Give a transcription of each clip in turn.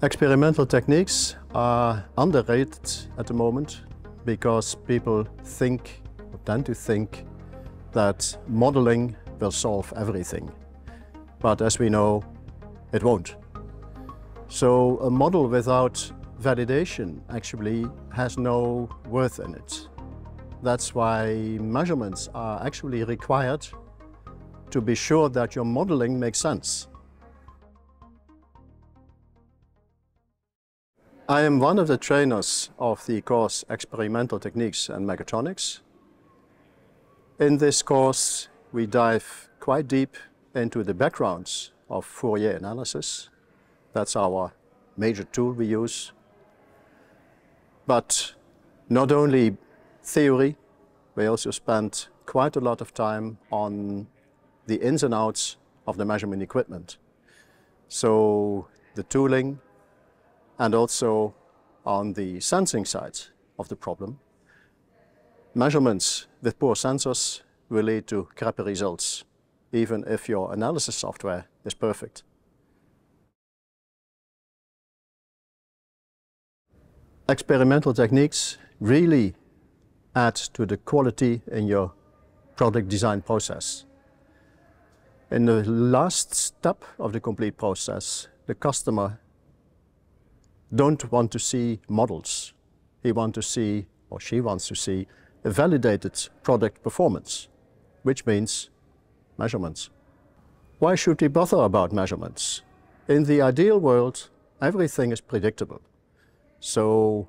Experimental techniques are underrated at the moment because people think, or tend to think, that modeling will solve everything. But as we know, it won't. So a model without validation actually has no worth in it. That's why measurements are actually required to be sure that your modeling makes sense. I am one of the trainers of the course Experimental Techniques and Mechatronics. In this course, we dive quite deep into the backgrounds of Fourier analysis. That's our major tool we use. But not only theory, we also spend quite a lot of time on the ins and outs of the measurement equipment. So the tooling, and also on the sensing side of the problem. Measurements with poor sensors will lead to crappy results, even if your analysis software is perfect. Experimental techniques really add to the quality in your product design process. In the last step of the complete process, the customer don't want to see models. He wants to see, or she wants to see, a validated product performance, which means measurements. Why should we bother about measurements? In the ideal world, everything is predictable. So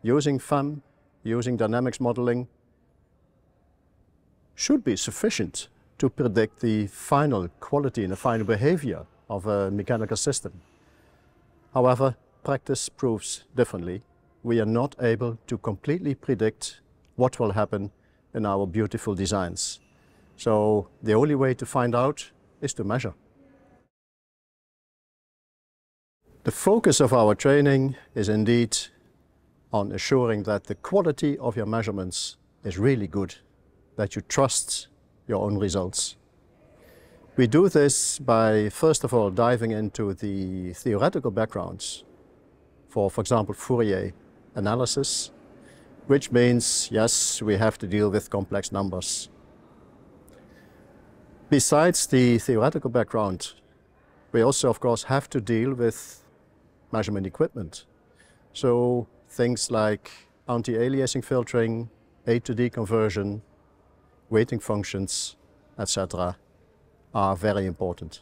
using FEM, using dynamics modeling, should be sufficient to predict the final quality and the final behavior of a mechanical system. However, practice proves differently. We are not able to completely predict what will happen in our beautiful designs. So the only way to find out is to measure. The focus of our training is indeed on assuring that the quality of your measurements is really good, that you trust your own results. We do this by, first of all, diving into the theoretical backgrounds for example, Fourier analysis, which means, yes, we have to deal with complex numbers. Besides the theoretical background, we also, of course, have to deal with measurement equipment. So things like anti-aliasing filtering, A to D conversion, weighting functions, etc. are very important.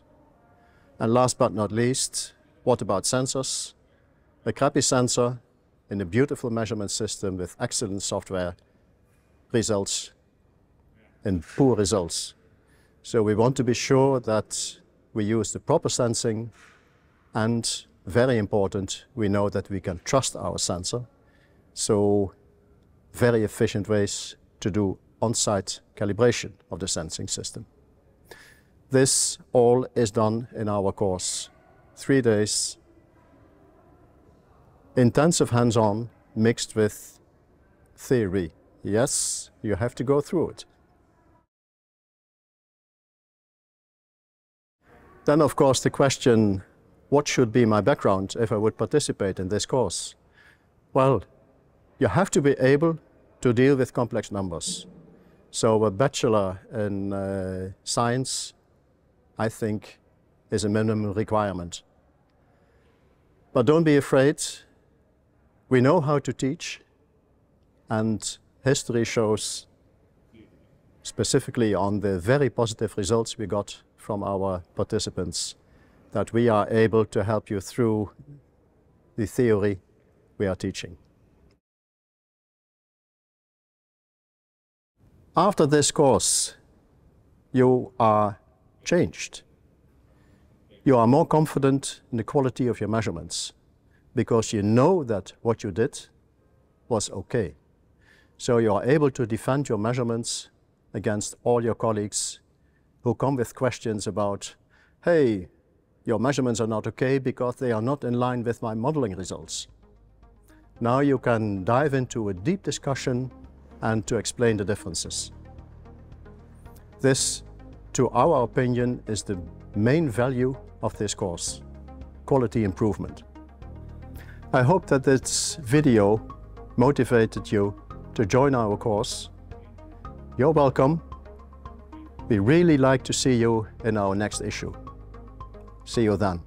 And last but not least, what about sensors? A crappy sensor in a beautiful measurement system with excellent software results in poor results. So we want to be sure that we use the proper sensing, and very important, we know that we can trust our sensor. So very efficient ways to do on-site calibration of the sensing system. This all is done in our course. 3 days, intensive hands-on mixed with theory. Yes, you have to go through it. Then, of course, the question, what should be my background if I would participate in this course? Well, you have to be able to deal with complex numbers. So a bachelor in science, I think, is a minimum requirement. But don't be afraid. We know how to teach, and history shows, specifically on the very positive results we got from our participants, that we are able to help you through the theory we are teaching. After this course, you are changed. You are more confident in the quality of your measurements, because you know that what you did was okay. So you are able to defend your measurements against all your colleagues who come with questions about, hey, your measurements are not okay because they are not in line with my modeling results. Now you can dive into a deep discussion and to explain the differences. This, to our opinion, is the main value of this course: quality improvement. I hope that this video motivated you to join our course. You're welcome. We really like to see you in our next issue. See you then.